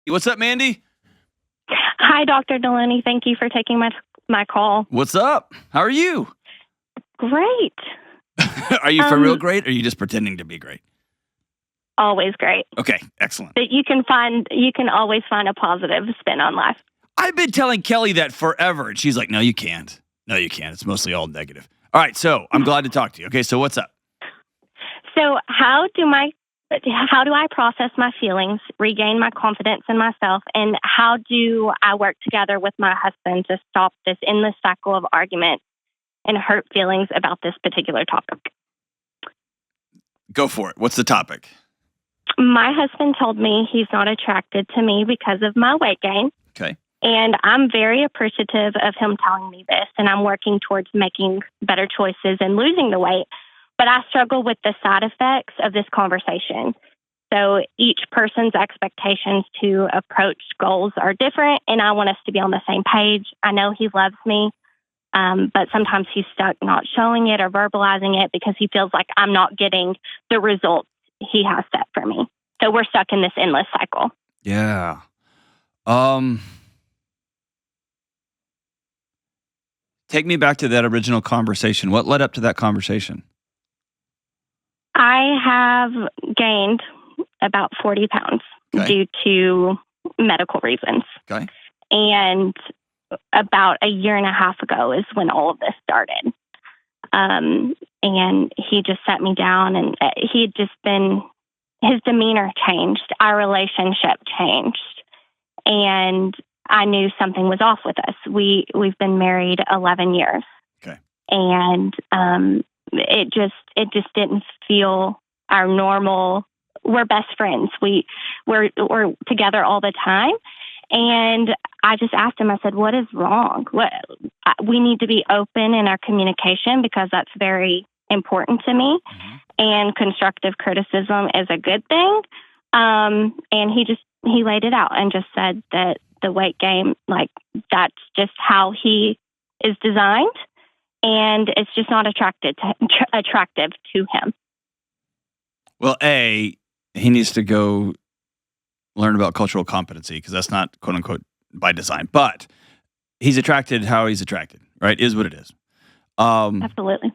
What's up, Mandy? Hi, Dr. Delony. Thank you for taking my call. What's up? How are you? Great. Are you for real great, or are you just pretending to be great? Always great. Okay, excellent. But you can always find a positive spin on life. I've been telling Kelly that forever, and she's like, no, you can't. No, you can't. It's mostly all negative. All right, so I'm glad to talk to you. Okay, so what's up? So how do I process my feelings, regain my confidence in myself, and how do I work together with my husband to stop this endless cycle of argument and hurt feelings about this particular topic? Go for it. What's the topic? My husband told me he's not attracted to me because of my weight gain. Okay. And I'm very appreciative of him telling me this, and I'm working towards making better choices and losing the weight. But I struggle with the side effects of this conversation. So each person's expectations to approach goals are different, and I want us to be on the same page. I know he loves me, but sometimes he's stuck not showing it or verbalizing it because he feels like I'm not getting the results he has set for me. So we're stuck in this endless cycle. Yeah. Take me back to that original conversation. What led up to that conversation? I have gained about 40 pounds due to medical reasons. Okay. And about a year and a half ago is when all of this started. And he just sat me down, and his demeanor changed. Our relationship changed. And I knew something was off with us. We've been married 11 years. Okay. And it just didn't feel our normal. We're best friends. We're together all the time. And I just asked him, I said, what is wrong? We need to be open in our communication because that's very important to me. Mm-hmm. And constructive criticism is a good thing. And he laid it out and just said that the weight gain, like, that's just how he is designed. And it's just not attractive to him. Well, he needs to go learn about cultural competency because that's not, quote unquote, by design. But he's attracted how he's attracted, right? Is what it is. Absolutely.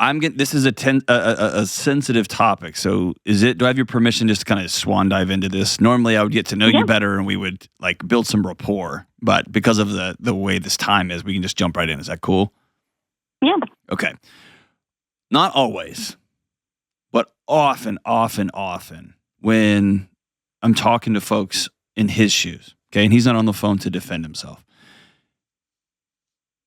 This is a sensitive topic. So do I have your permission just to kind of swan dive into this? Normally I would get to know you better and we would like build some rapport, but because of the way this time is, we can just jump right in. Is that cool? Yeah. Okay. Not always, but often when I'm talking to folks in his shoes, okay, and he's not on the phone to defend himself,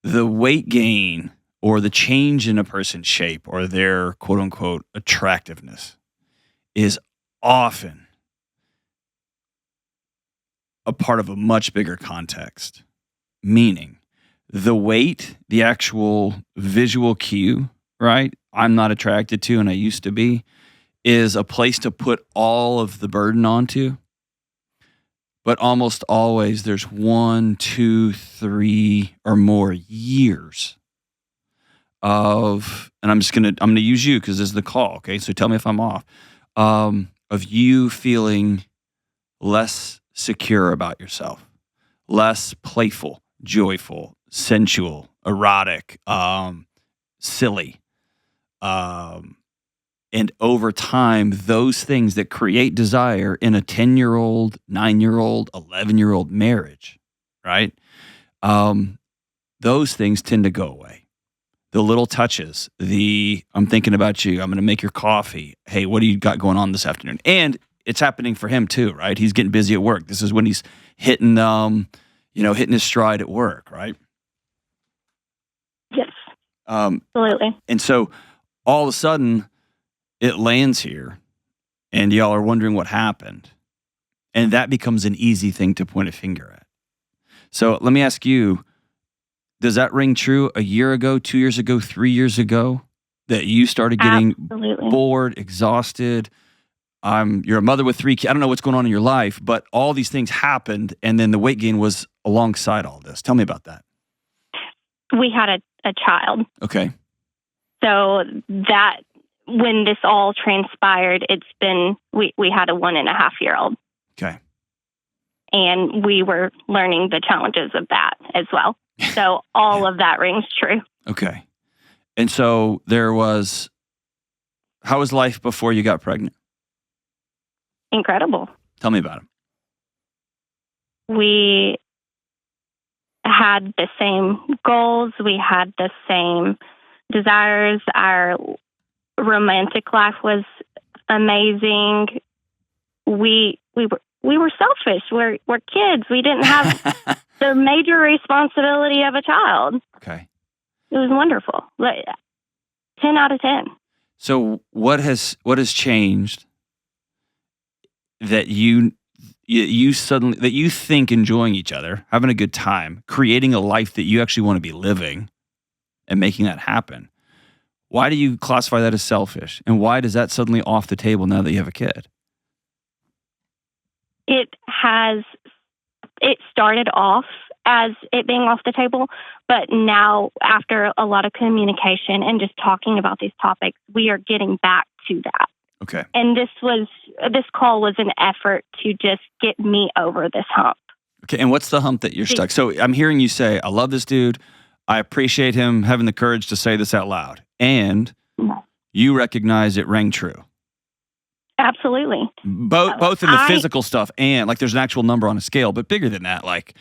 the weight gain or the change in a person's shape or their quote-unquote attractiveness is often a part of a much bigger context. Meaning, the weight, the actual visual cue, right, I'm not attracted to and I used to be, is a place to put all of the burden onto. But almost always there's 1, 2, 3 or more years of, and I'm gonna use you because this is the call, okay? So tell me if I'm off. Of you feeling less secure about yourself, less playful, joyful, sensual, erotic, silly. And over time, those things that create desire in a 10-year-old, 9-year-old, 11-year-old marriage, right? Those things tend to go away. The little touches, I'm thinking about you, I'm going to make your coffee. Hey, what do you got going on this afternoon? And it's happening for him too, right? He's getting busy at work. This is when he's hitting his stride at work, right? Yes. Absolutely. And so all of a sudden it lands here and y'all are wondering what happened. And that becomes an easy thing to point a finger at. So let me ask you, does that ring true a year ago, 2 years ago, 3 years ago, that you started getting bored, exhausted? You're a mother with 3 kids. I don't know what's going on in your life, but all these things happened, and then the weight gain was alongside all this. Tell me about that. We had a child. Okay. So when this all transpired, we had a 1.5-year-old. Okay. And we were learning the challenges of that as well. So all of that rings true. Okay. And so how was life before you got pregnant? Incredible. Tell me about it. We had the same goals. We had the same desires. Our romantic life was amazing. We were selfish. We're kids. We didn't have the major responsibility of a child. Okay. It was wonderful. 10 out of 10. So what has changed that you suddenly, that you think enjoying each other, having a good time, creating a life that you actually want to be living and making that happen? Why do you classify that as selfish? And why does that suddenly off the table now that you have a kid? It started off as it being off the table, but now after a lot of communication and just talking about these topics, we are getting back to that. Okay. And this call was an effort to just get me over this hump. Okay. And what's the hump that you're stuck? So I'm hearing you say, I love this dude. I appreciate him having the courage to say this out loud. And you recognize it rang true. Absolutely. Both in the physical stuff and like there's an actual number on a scale, but bigger than that, like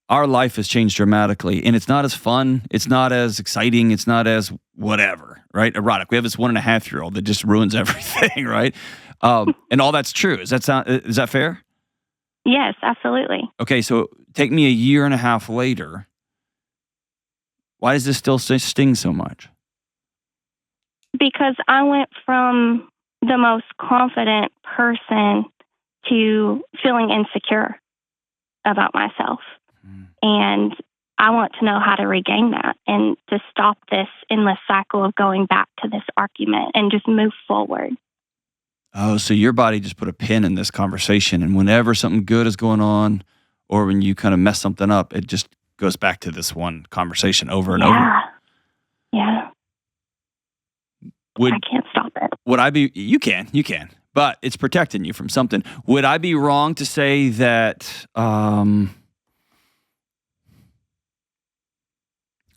our life has changed dramatically and it's not as fun. It's not as exciting. It's not as whatever, right? Erotic. We have this 1.5-year-old that just ruins everything, right? And all that's true. Is that fair? Yes, absolutely. Okay. So take me a year and a half later. Why does this still sting so much? Because I went from the most confident person to feeling insecure about myself. And I want to know how to regain that and to stop this endless cycle of going back to this argument and just move forward. Oh, so your body just put a pin in this conversation. And whenever something good is going on or when you kind of mess something up, it just goes back to this one conversation over and over. Yeah. I can't stop it. You can, but it's protecting you from something. Would I be wrong to say that,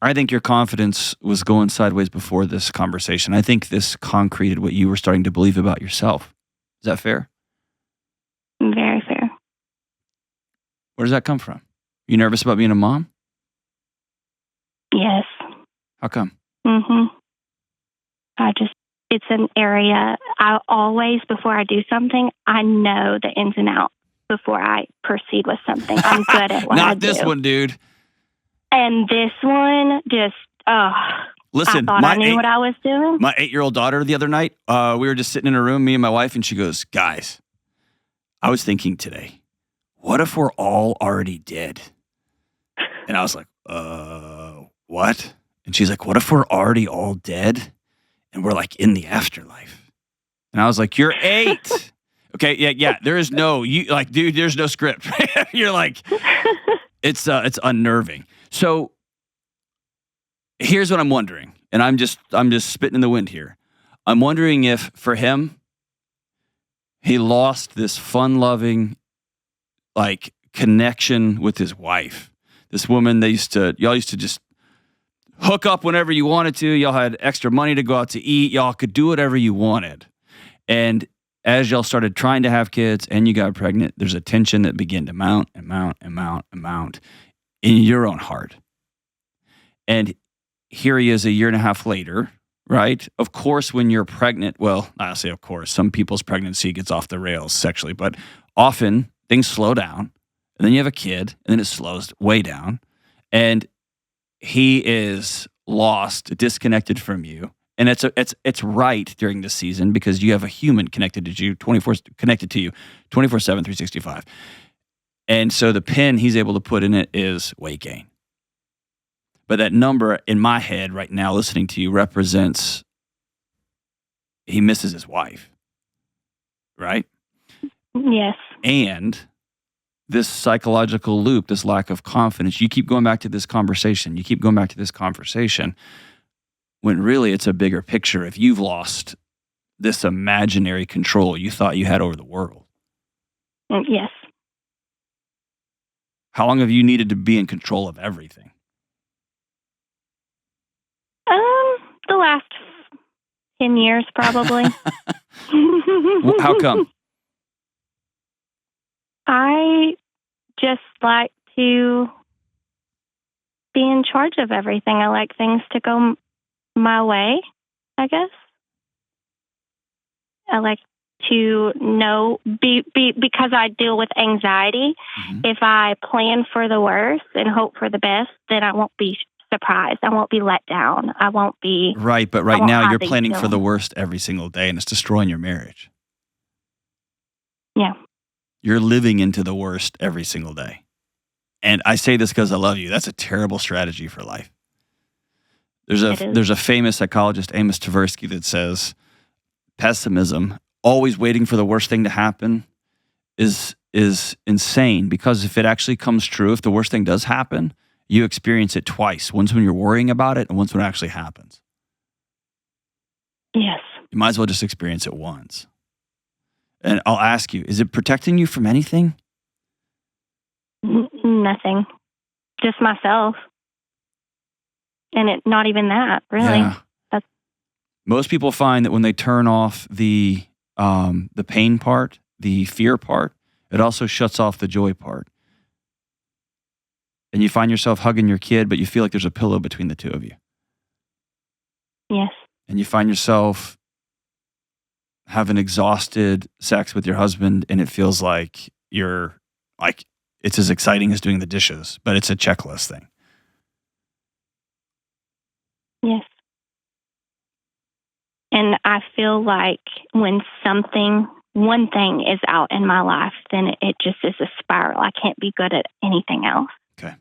I think your confidence was going sideways before this conversation. I think this concreted what you were starting to believe about yourself. Is that fair? Very fair. Where does that come from? You nervous about being a mom? Yes. How come? It's an area I always, before I do something, I know the ins and outs before I proceed with something. I'm good at what I do. Not this one, dude. And this one just, listen, I thought I knew what I was doing. My 8-year-old daughter the other night, we were just sitting in a room, me and my wife, and she goes, guys, I was thinking today, what if we're all already dead? And I was like, what? And she's like, what if we're already all dead and we're like in the afterlife? And I was like, you're 8. Okay, yeah. There is no, dude, there's no script. You're like, it's unnerving. So here's what I'm wondering, and I'm just spitting in the wind here. I'm wondering if for him, he lost this fun-loving, like connection with his wife. This woman y'all used to just hook up whenever you wanted to. Y'all had extra money to go out to eat. Y'all could do whatever you wanted. And as y'all started trying to have kids and you got pregnant, there's a tension that began to mount in your own heart. And here he is a year and a half later, right? Of course, when you're pregnant, well, I'll say of course, some people's pregnancy gets off the rails sexually, but often things slow down and then you have a kid and then it slows way down and he is lost, disconnected from you. And it's right during this season because you have a human connected to you 24/7, 365. And so the pin he's able to put in it is weight gain. But that number in my head right now, listening to you, represents he misses his wife, right? Yes. And this psychological loop, this lack of confidence, you keep going back to this conversation. When really it's a bigger picture if you've lost this imaginary control you thought you had over the world. Yes. How long have you needed to be in control of everything? The last 10 years, probably. How come? I just like to be in charge of everything. I like things to go my way, I guess. I like to know, because I deal with anxiety. Mhm. If I plan for the worst and hope for the best, then I won't be surprised. I won't be let down. I won't be. Right, but I right won't now have you're these planning for the feelings. worst every single day, and it's destroying your marriage. Yeah. You're living into the worst every single day. And I say this because I love you. That's a terrible strategy for life. It is. There's a famous psychologist, Amos Tversky, that says pessimism, always waiting for the worst thing to happen, is insane, because if it actually comes true, if the worst thing does happen, you experience it twice. Once when you're worrying about it, and once when it actually happens. Yes. You might as well just experience it once. And I'll ask you, is it protecting you from anything? Nothing. Just myself. And it not even that, really. Yeah. Most people find that when they turn off the pain part, the fear part, it also shuts off the joy part. And you find yourself hugging your kid, but you feel like there's a pillow between the two of you. Yes. And you find yourself having exhausted sex with your husband, and it feels like it's as exciting as doing the dishes, but it's a checklist thing. Yes. And I feel like when one thing is out in my life, then it just is a spiral. I can't be good at anything else. Okay.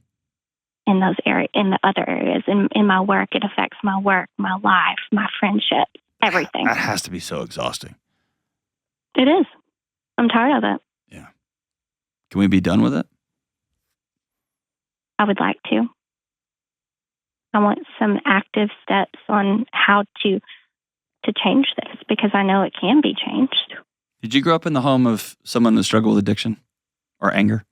In those areas, in the other areas, in my work, it affects my work, my life, my friendship, everything. That has to be so exhausting. It is. I'm tired of it. Yeah. Can we be done with it? I would like to. I want some active steps on how to change this, because I know it can be changed. Did you grow up in the home of someone that struggled with addiction or anger?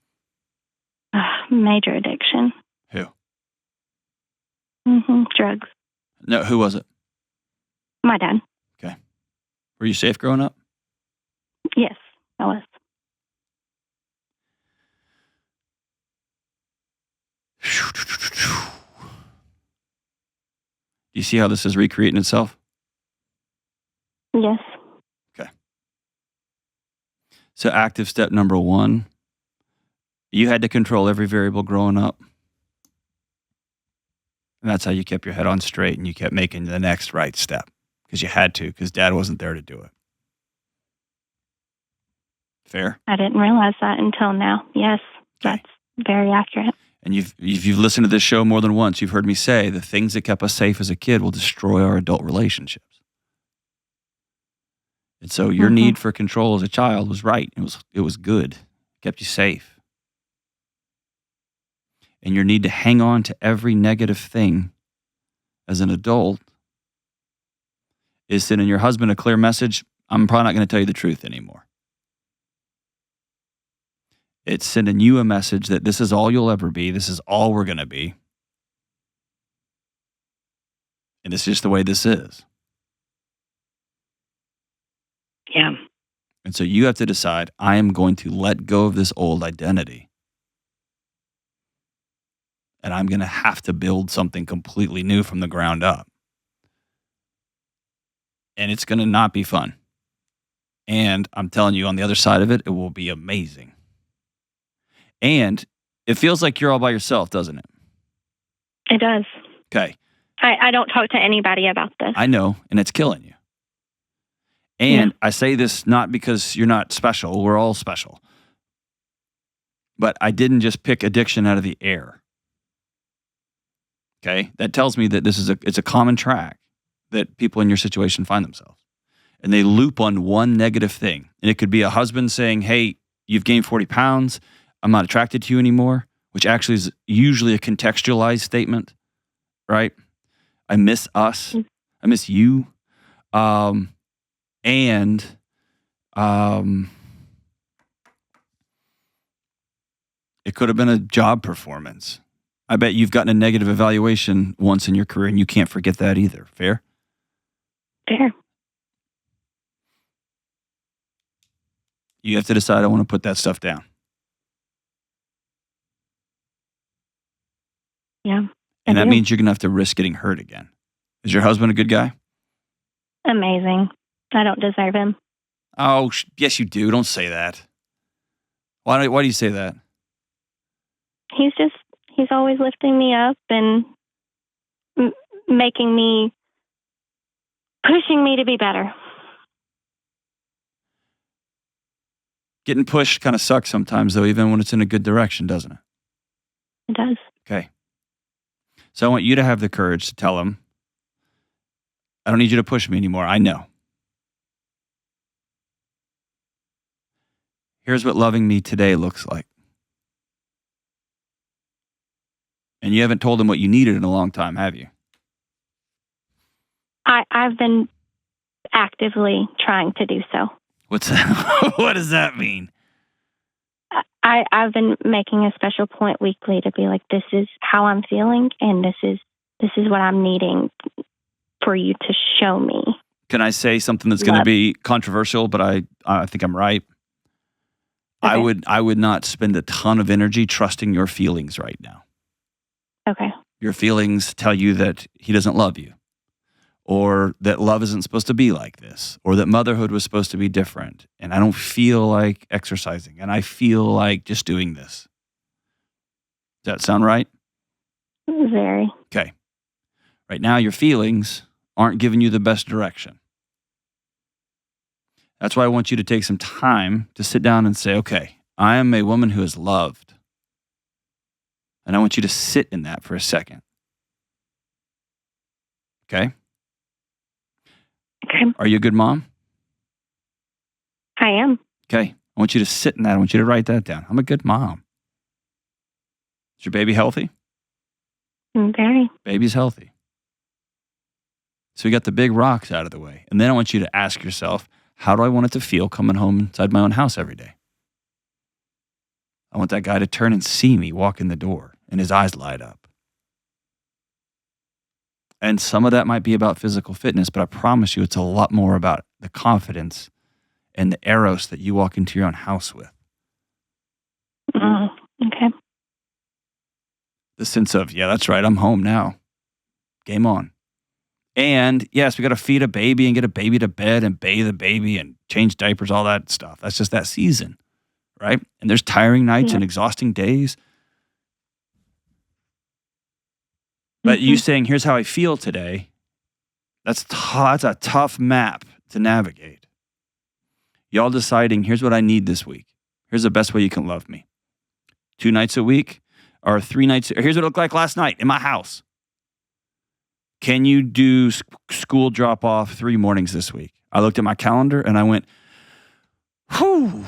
Major addiction. Who? Drugs. No, who was it? My dad. Okay. Were you safe growing up? Yes, I was. Do you see how this is recreating itself? Yes. Okay. So active step number 1, you had to control every variable growing up. And that's how you kept your head on straight, and you kept making the next right step, because you had to, because dad wasn't there to do it. Fair? I didn't realize that until now. Yes, Okay. that's very accurate. And if you've listened to this show more than once, you've heard me say the things that kept us safe as a kid will destroy our adult relationships. And so your need for control as a child was right. It was good. It kept you safe. And your need to hang on to every negative thing as an adult is sending your husband a clear message: I'm probably not going to tell you the truth anymore. It's sending you a message that this is all you'll ever be. This is all we're going to be. And it's just the way this is. Yeah. And so you have to decide, I am going to let go of this old identity. And I'm going to have to build something completely new from the ground up. And it's going to not be fun. And I'm telling you, on the other side of it, it will be amazing. And it feels like you're all by yourself, doesn't it? It does. Okay. I don't talk to anybody about this. I know, and it's killing you. And I say this not because you're not special. We're all special. But I didn't just pick addiction out of the air. Okay? That tells me that it's a common track that people in your situation find themselves. And they loop on one negative thing. And it could be a husband saying, hey, you've gained 40 pounds. I'm not attracted to you anymore, which actually is usually a contextualized statement, right? I miss us. I miss you. And It could have been a job performance. I bet you've gotten a negative evaluation once in your career and you can't forget that either. Fair? Fair. You have to decide, I want to put that stuff down. Yeah. And that means you're going to have to risk getting hurt again. Is your husband a good guy? Amazing. I don't deserve him. Oh, yes, you do. Don't say that. Why do you say that? He's always lifting me up and pushing me to be better. Getting pushed kind of sucks sometimes, though, even when it's in a good direction, doesn't it? It does. Okay. So I want you to have the courage to tell him, I don't need you to push me anymore. I know. Here's what loving me today looks like. And you haven't told him what you needed in a long time, have you? I've been actively trying to do so. What's that? What does that mean? I've been making a special point weekly to be like, this is how I'm feeling, and this is what I'm needing for you to show me. Can I say something that's going to be controversial, but I think I'm right? Okay. I would not spend a ton of energy trusting your feelings right now. Okay. Your feelings tell you that he doesn't love you, or that love isn't supposed to be like this, or that motherhood was supposed to be different. And I don't feel like exercising, and I feel like just doing this. Does that sound right? Very. Okay. Right now, your feelings aren't giving you the best direction. That's why I want you to take some time to sit down and say, okay, I am a woman who is loved. And I want you to sit in that for a second. Okay? Okay. Are you a good mom? I am. Okay. I want you to sit in that. I want you to write that down. I'm a good mom. Is your baby healthy? Very. Baby's healthy. So we got the big rocks out of the way. And then I want you to ask yourself, how do I want it to feel coming home inside my own house every day? I want that guy to turn and see me walk in the door and his eyes light up. And some of that might be about physical fitness, but I promise you it's a lot more about the confidence and the eros that you walk into your own house with. Okay. The sense of, yeah, that's right, I'm home now. Game on. And yes, we got to feed a baby and get a baby to bed and bathe a baby and change diapers, all that stuff. That's just that season, right? And there's tiring nights and exhausting days. But you saying, here's how I feel today, that's a tough map to navigate. Y'all deciding, here's what I need this week. Here's the best way you can love me. 2 nights a week or 3 nights. Here's what it looked like last night in my house. Can you do school drop-off 3 mornings this week? I looked at my calendar and I went, whew.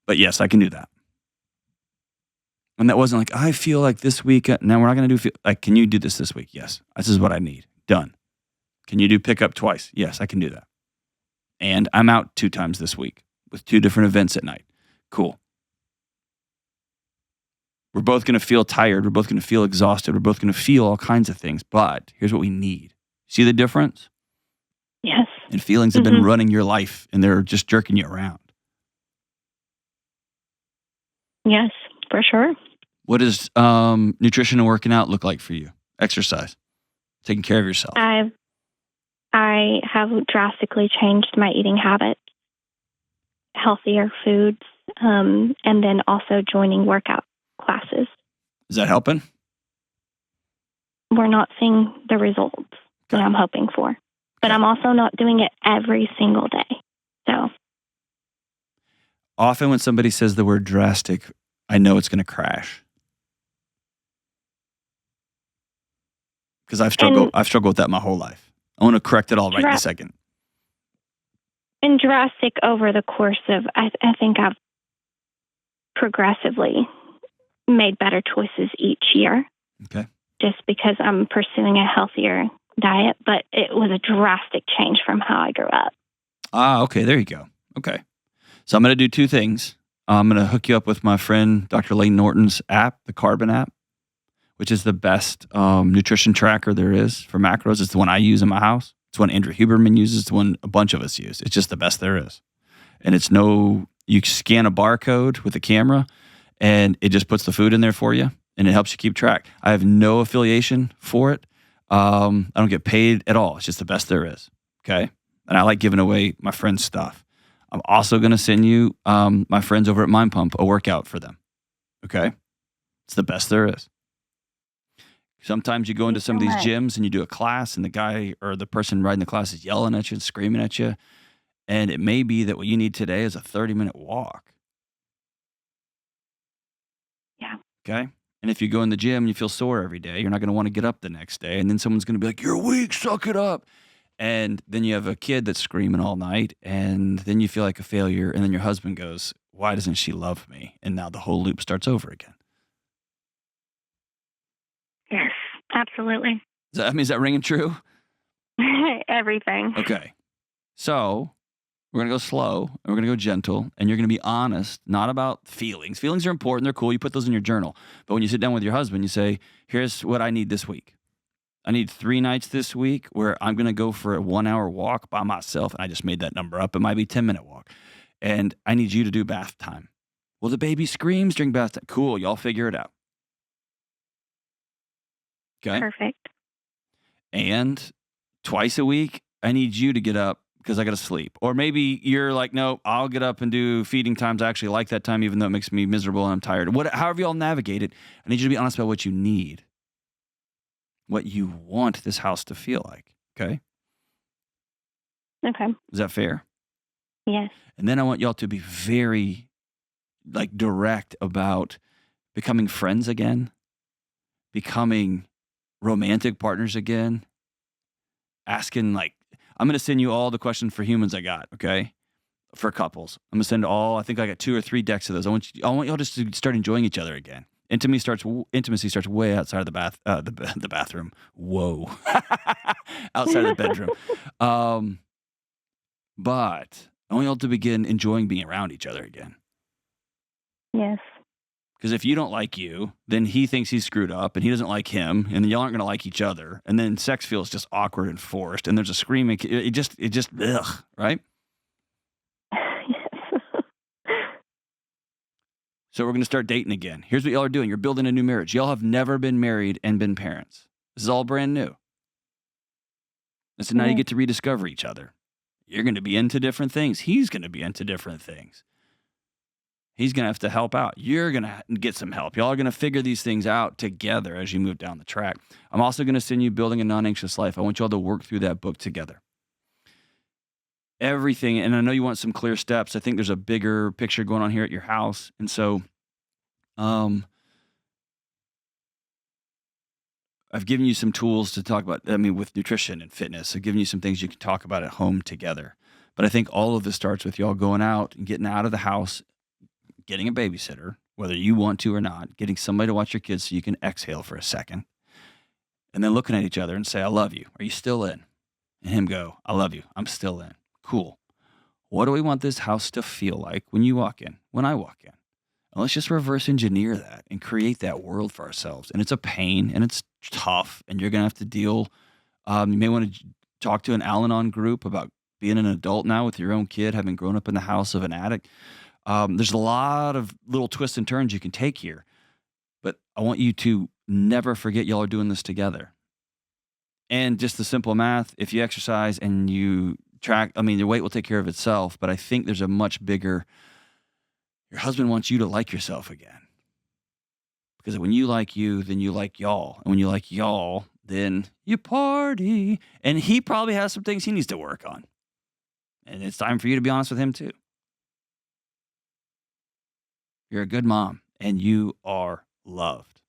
But yes, I can do that. And that wasn't like, I feel like this week, no, we're not going to do, like, can you do this week? Yes, this is what I need. Done. Can you do pickup twice? Yes, I can do that. And I'm out 2 times this week with 2 different events at night. Cool. We're both going to feel tired. We're both going to feel exhausted. We're both going to feel all kinds of things. But here's what we need. See the difference? Yes. And feelings have been running your life, and they're just jerking you around. Yes, for sure. What does nutrition and working out look like for you? Exercise, taking care of yourself. I have drastically changed my eating habits, healthier foods, and then also joining workout classes. Is that helping? We're not seeing the results that I'm hoping for, but I'm also not doing it every single day. So often when somebody says the word drastic, I know it's going to crash. Because I've struggled with that my whole life. I want to correct it all right in a second. And drastic over the course of, I think I've progressively made better choices each year. Okay. Just because I'm pursuing a healthier diet, but it was a drastic change from how I grew up. Okay. There you go. Okay. So I'm going to do 2 things. I'm going to hook you up with my friend Dr. Lane Norton's app, the Carbon app, which is the best nutrition tracker there is for macros. It's the one I use in my house. It's one Andrew Huberman uses. It's one a bunch of us use. It's just the best there is. And you scan a barcode with a camera and it just puts the food in there for you and it helps you keep track. I have no affiliation for it. I don't get paid at all. It's just the best there is. Okay. And I like giving away my friends' stuff. I'm also going to send you my friends over at Mind Pump a workout for them. Okay. It's the best there is. Sometimes you go into some of these gyms and you do a class and the guy or the person riding the class is yelling at you and screaming at you. And it may be that what you need today is a 30-minute walk. Yeah. Okay. And if you go in the gym and you feel sore every day, you're not going to want to get up the next day. And then someone's going to be like, you're weak, suck it up. And then you have a kid that's screaming all night. And then you feel like a failure. And then your husband goes, why doesn't she love me? And now the whole loop starts over again. Yes, absolutely. Is that ringing true? Everything. Okay. So we're going to go slow and we're going to go gentle and you're going to be honest, not about feelings. Feelings are important. They're cool. You put those in your journal. But when you sit down with your husband, you say, here's what I need this week. I need 3 nights this week where I'm going to go for a 1-hour walk by myself. And I just made that number up. It might be a 10-minute walk. And I need you to do bath time. Well, the baby screams during bath time. Cool. Y'all figure it out. Okay. Perfect. And twice a week, I need you to get up because I got to sleep. Or maybe you're like, no, I'll get up and do feeding times. I actually like that time, even though it makes me miserable and I'm tired. However you all navigate it, I need you to be honest about what you need, what you want this house to feel like. Okay? Okay. Is that fair? Yes. And then I want y'all to be very direct about becoming friends again, becoming romantic partners again, asking I'm going to send you all the questions for humans I got, okay? For couples. I'm going to send I think I got 2 or 3 decks of those. I want y'all just to start enjoying each other again. Intimacy starts way outside of the bathroom. Whoa. Outside of the bedroom. But I want y'all to begin enjoying being around each other again. Yes. Because if you don't like you, then he thinks he's screwed up and he doesn't like him, and then y'all aren't going to like each other. And then sex feels just awkward and forced, and there's a screaming. It just, ugh, right? Yes. So we're going to start dating again. Here's what y'all are doing. You're building a new marriage. Y'all have never been married and been parents. This is all brand new. And so now you get to rediscover each other. You're going to be into different things. He's going to be into different things. He's going to have to help out. You're going to get some help. Y'all are going to figure these things out together as you move down the track. I'm also going to send you Building a Non-Anxious Life. I want y'all to work through that book together. Everything, and I know you want some clear steps. I think there's a bigger picture going on here at your house. And so I've given you some tools to talk about, with nutrition and fitness. I've given you some things you can talk about at home together. But I think all of this starts with y'all going out and getting out of the house, getting a babysitter, whether you want to or not, getting somebody to watch your kids so you can exhale for a second, and then looking at each other and say, I love you. Are you still in? And him go, I love you. I'm still in. Cool. What do we want this house to feel like when you walk in, when I walk in? And let's just reverse engineer that and create that world for ourselves. And it's a pain and it's tough, and you're going to have to deal. You may want to talk to an Al-Anon group about being an adult now with your own kid, having grown up in the house of an addict. There's a lot of little twists and turns you can take here, but I want you to never forget y'all are doing this together. And just the simple math, if you exercise and you track, your weight will take care of itself, but I think there's a much bigger, your husband wants you to like yourself again. Because when you like you, then you like y'all. And when you like y'all, then you party. And he probably has some things he needs to work on. And it's time for you to be honest with him too. You're a good mom, and you are loved.